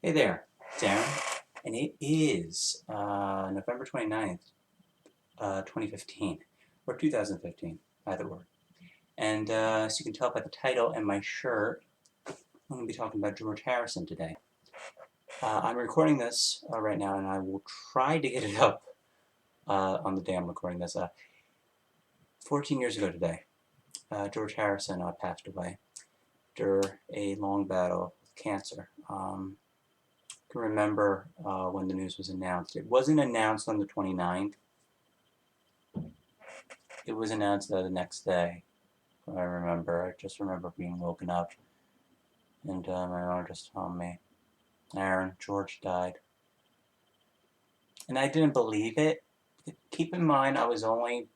Hey there, it's Aaron, and it is November 29th, 2015, or 2015, either or. And as you can tell by the title and my shirt, I'm going to be talking about George Harrison today. I'm recording this right now, and I will try to get it up on the day I'm recording this. 14 years ago today, George Harrison passed away after a long battle with cancer. Can remember when the news was announced. It wasn't announced on the 29th. It was announced the next day. I remember. I just remember being woken up and my mom just told me, Aaron, George died. And I didn't believe it. Keep in mind, I was only,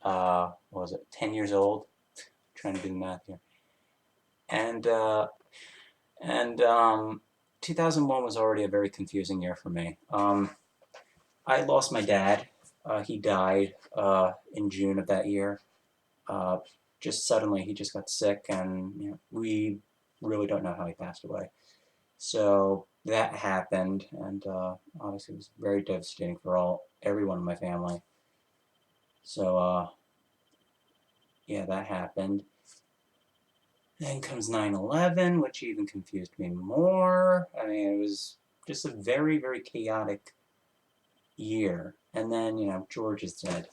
what was it, 10 years old? I'm trying to do the math here. And, and 2001 was already a very confusing year for me. I lost my dad. He died in June of that year. Just suddenly, he just got sick, and we really don't know how he passed away. So that happened, and obviously it was very devastating for everyone in my family. So yeah, that happened. Then comes 9/11, which even confused me more. I mean, it was just a very, very chaotic year. And then, George is dead.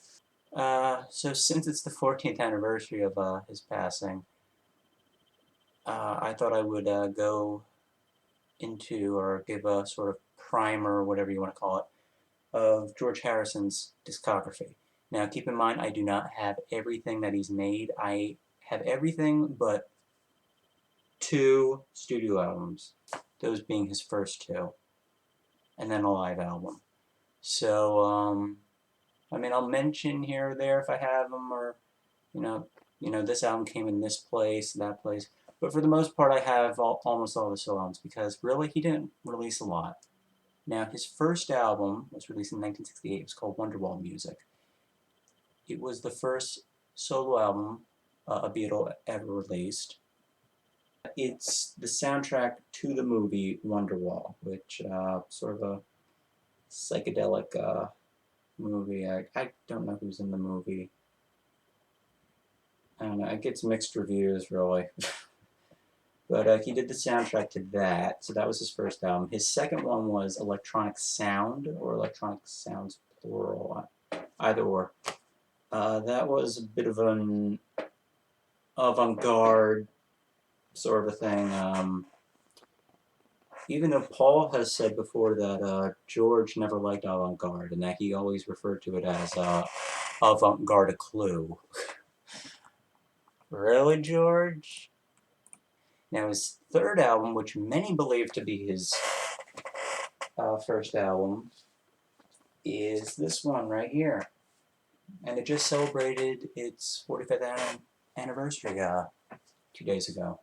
So since it's the 14th anniversary of his passing, I thought I would go into or give a sort of primer, whatever you want to call it, of George Harrison's discography. Now, keep in mind, I do not have everything that he's made. I have everything but 2 studio albums, those being his first 2, and then a live album. So, I mean, I'll mention here or there if I have them, or this album came in this place, that place. But for the most part, I have almost all the solo albums because really he didn't release a lot. Now, his first album was released in 1968. It was called Wonderwall Music. It was the first solo album a Beatle ever released. It's the soundtrack to the movie Wonderwall, which sort of a psychedelic movie. I don't know who's in the movie. I don't know. It gets mixed reviews, really. But he did the soundtrack to that, so that was his first album. His second one was Electronic Sound, or Electronic Sounds plural, either or. That was a bit of an avant-garde sort of a thing. Even though Paul has said before that George never liked avant-garde, and that he always referred to it as avant-garde a clue. Really, George? Now, his third album, which many believe to be his first album, is this one right here. And it just celebrated its 45th anniversary 2 days ago.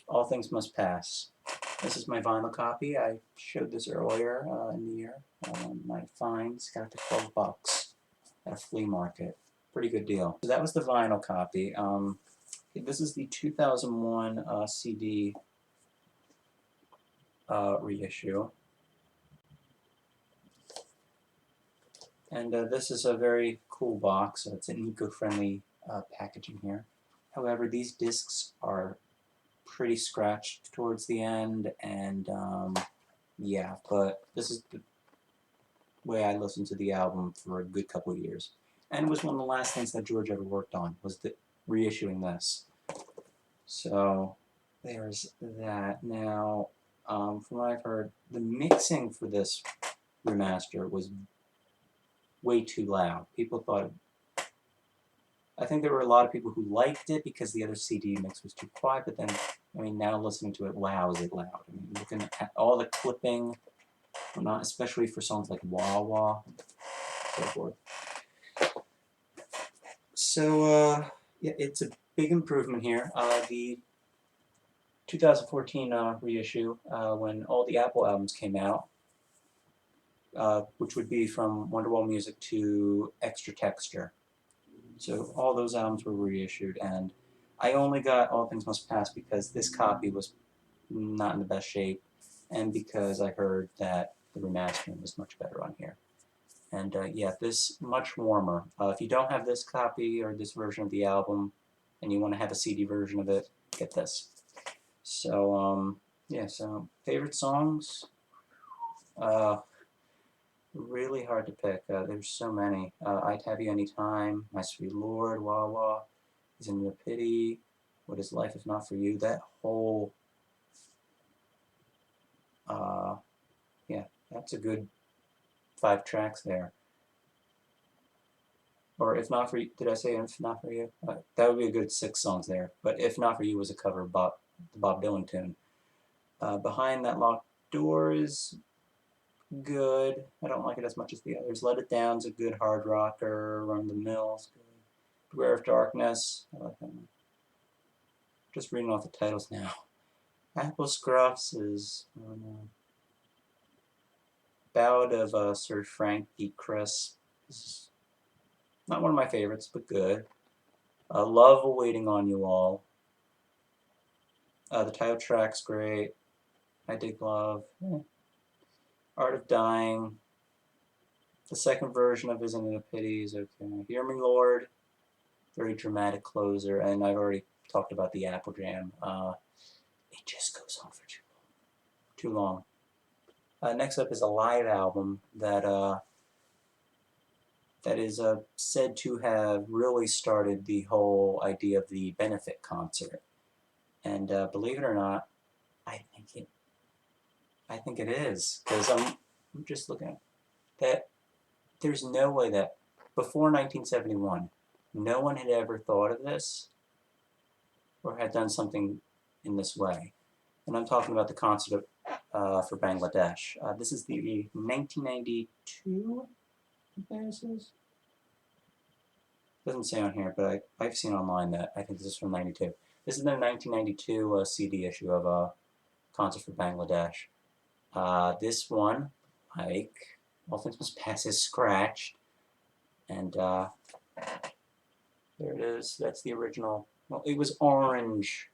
All Things Must Pass. This is my vinyl copy. I showed this earlier in the year. My finds got it for $12 at a flea market. Pretty good deal. So that was the vinyl copy. This is the 2001 CD reissue. And this is a very cool box. It's an eco-friendly packaging here. However, these discs are pretty scratched towards the end, and yeah, but this is the way I listened to the album for a good couple of years. And it was one of the last things that George ever worked on, was reissuing this. So there's that. Now, from what I've heard, the mixing for this remaster was way too loud. People thought, I think there were a lot of people who liked it because the other CD mix was too quiet, but then, I mean, now listening to it, wow, is it loud. I mean, looking at all the clipping, not especially for songs like Wah Wah, so forth. So, yeah, it's a big improvement here. The 2014 reissue, when all the Apple albums came out, which would be from Wonderwall Music to Extra Texture. So all those albums were reissued, and I only got All Things Must Pass because this copy was not in the best shape, and because I heard that the remastering was much better on here. And yeah, this much warmer. If you don't have this copy or this version of the album, and you want to have a CD version of it, get this. So yeah, so favorite songs. Really hard to pick. There's so many. I'd Have You Anytime, My Sweet Lord, Wah Wah, Is in Your Pity, What Is Life If Not For You. That whole, yeah, that's a good 5 tracks there. Or If Not For You, did I say If Not For You? That would be a good 6 songs there. But If Not For You was a cover of the Bob Dylan tune. Behind That Locked Door is good. I don't like it as much as the others. Let It Down's a good hard rocker. Run the Mill's good. Beware of Darkness. I like that one. Just reading off the titles now. Apple Scruffs is Ballad of Sir Frank D. Chris. This is not one of my favorites, but good. Love Waiting on You All. The title track's great. I Dig Love. Art of Dying. The second version of Isn't It a Pity is okay. Hear Me Lord. Very dramatic closer, and I've already talked about the Apple Jam. It just goes on for too long. Next up is a live album that is said to have really started the whole idea of the benefit concert. And believe it or not, I think it is, because I'm just looking at that. There's no way that before 1971, no one had ever thought of this or had done something in this way. And I'm talking about the concert for Bangladesh. This is the 1992, I think this is. Doesn't say on here, but I've seen online that I think this is from 92. This is the 1992 CD issue of Concert for Bangladesh. This one, like All Things Must Pass, is scratched. And there it is. That's the original. Well, it was orange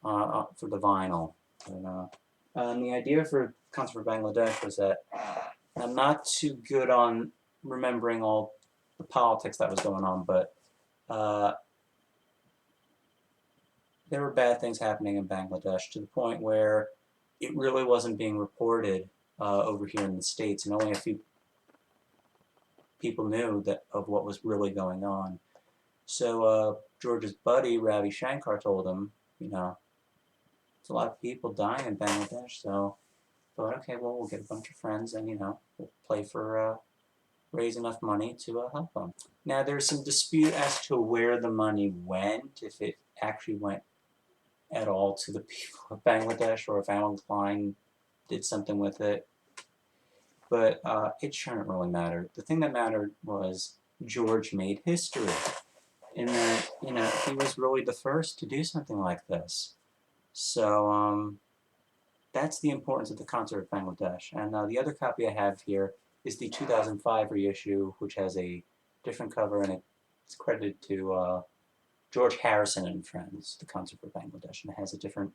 for the vinyl. And the idea for Concert for Bangladesh was that I'm not too good on remembering all the politics that was going on, but there were bad things happening in Bangladesh to the point where it really wasn't being reported over here in the States, and only a few people knew of what was really going on. So George's buddy, Ravi Shankar, told him, you know, there's a lot of people dying in Bangladesh, so I thought, okay, well, we'll get a bunch of friends and, you know, we'll play for, raise enough money to help them. Now, there's some dispute as to where the money went, if it actually went at all to the people of Bangladesh, or if Alan Klein did something with it. But it shouldn't really matter. The thing that mattered was George made history, in that, you know, he was really the first to do something like this. So that's the importance of the Concert of Bangladesh. And the other copy I have here is the 2005 reissue, which has a different cover, and it's credited to George Harrison and Friends, the Concert for Bangladesh, and it has a different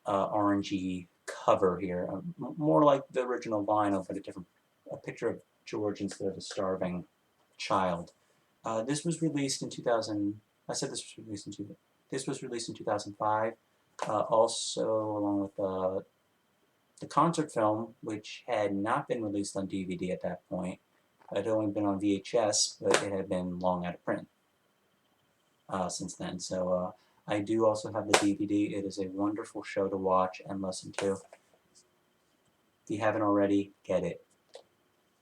orangey cover here, more like the original vinyl, but a picture of George instead of a starving child. This was released in 2000. I said this was released in This was released in 2005. Also, along with the concert film, which had not been released on DVD at that point. It had only been on VHS, but it had been long out of print since then. So I do also have the DVD. It is a wonderful show to watch and listen to. If you haven't already, get it.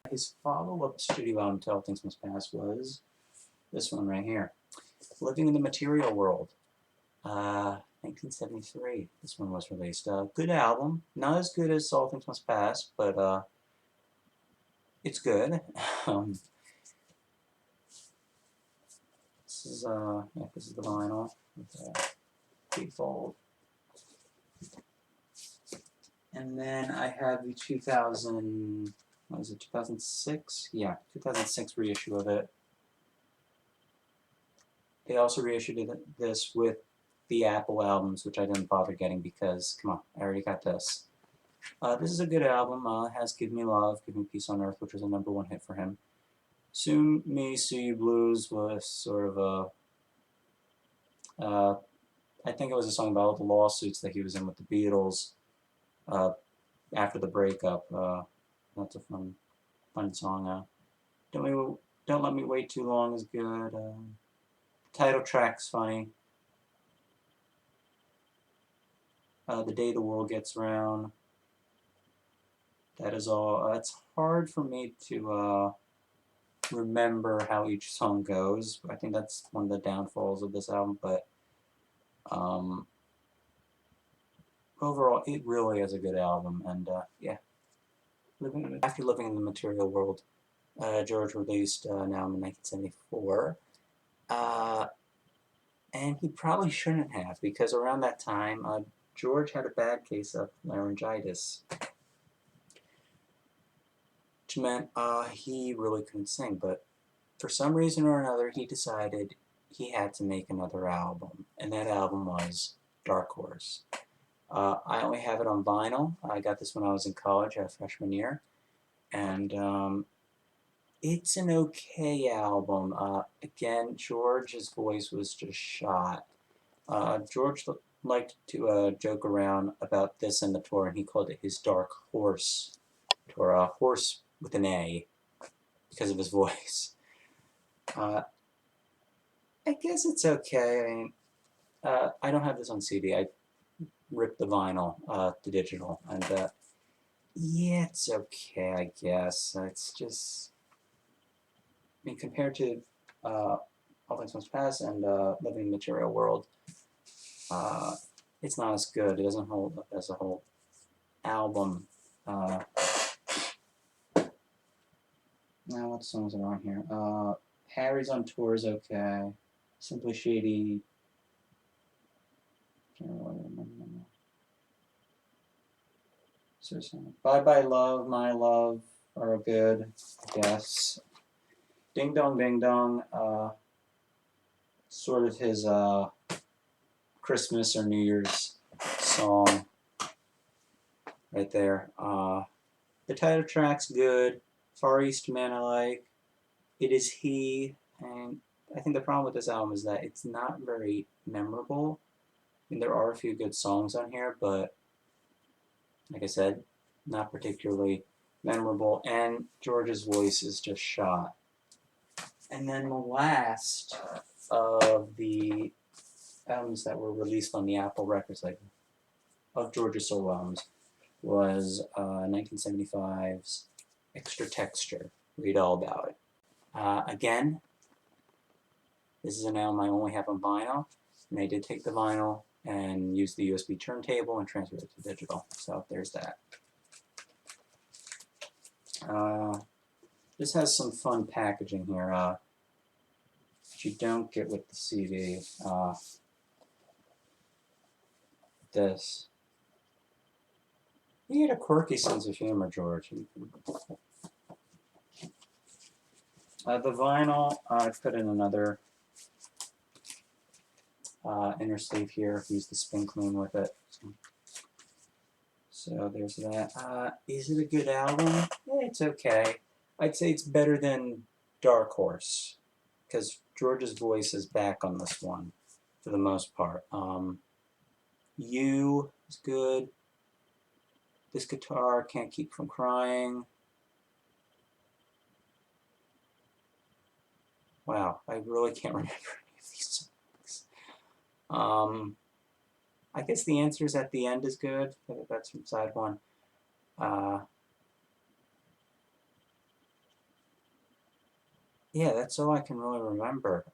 His follow-up studio album to All Things Must Pass was this one right here, Living in the Material World. 1973, this one was released. Good album. Not as good as All Things Must Pass, but it's good. This is the vinyl with big fold. And then I have the 2006? Yeah, 2006 reissue of it. They also reissued this with the Apple albums, which I didn't bother getting because, come on, I already got this. This is a good album. It has Give Me Love, Give Me Peace on Earth, which was a #1 hit for him. Sue Me, Sue You Blues was sort of I think it was a song about all the lawsuits that he was in with the Beatles after the breakup. That's a fun song. Don't Let Me Wait Too Long is good. Title track's funny. The Day the World Gets Round. That is all. It's hard for me to remember how each song goes. I think that's one of the downfalls of this album, but overall, it really is a good album, and yeah. After Living in the Material World, George released an album in 1974, and he probably shouldn't have, because around that time, George had a bad case of laryngitis, which meant he really couldn't sing, but for some reason or another, he decided he had to make another album, and that album was Dark Horse. I only have it on vinyl. I got this when I was in college, freshman year, and it's an okay album. Again, George's voice was just shot. George liked to joke around about this in the tour, and he called it his Dark Horse tour. Horse with an A, because of his voice. I guess it's okay. I mean, I don't have this on CD. I ripped the vinyl to digital, and yeah, it's okay, I guess. It's just, I mean, compared to All Things Must Pass and Living in the Material World, it's not as good. It doesn't hold up as a whole album. Now, what songs are on here? Harry's on Tour is okay. Simply Shady. Can't really remember. Bye Bye Love, My Love are good, I guess. Ding Dong Ding Dong, sort of his Christmas or New Year's song right there. The title track's good. Far East Man I like. It Is He, and I think the problem with this album is that it's not very memorable. I mean, there are a few good songs on here, but like I said, not particularly memorable, and George's voice is just shot. And then the last of the albums that were released on the Apple Records label of George's solo albums was 1975's Extra Texture. Read all about it. Again, this is an album I only have on vinyl, and I did take the vinyl and use the USB turntable and transfer it to digital. So there's that. This has some fun packaging here, that you don't get with the CD. This. He had a quirky sense of humor, George. The vinyl, I put in another inner sleeve here. Use the spin clean with it. So there's that. Is it a good album? Yeah, it's okay. I'd say it's better than Dark Horse, because George's voice is back on this one for the most part. You is good. This guitar, Can't Keep From Crying. Wow, I really can't remember any of these songs. I guess the answers at the end is good. That's from side one. Yeah, that's all I can really remember.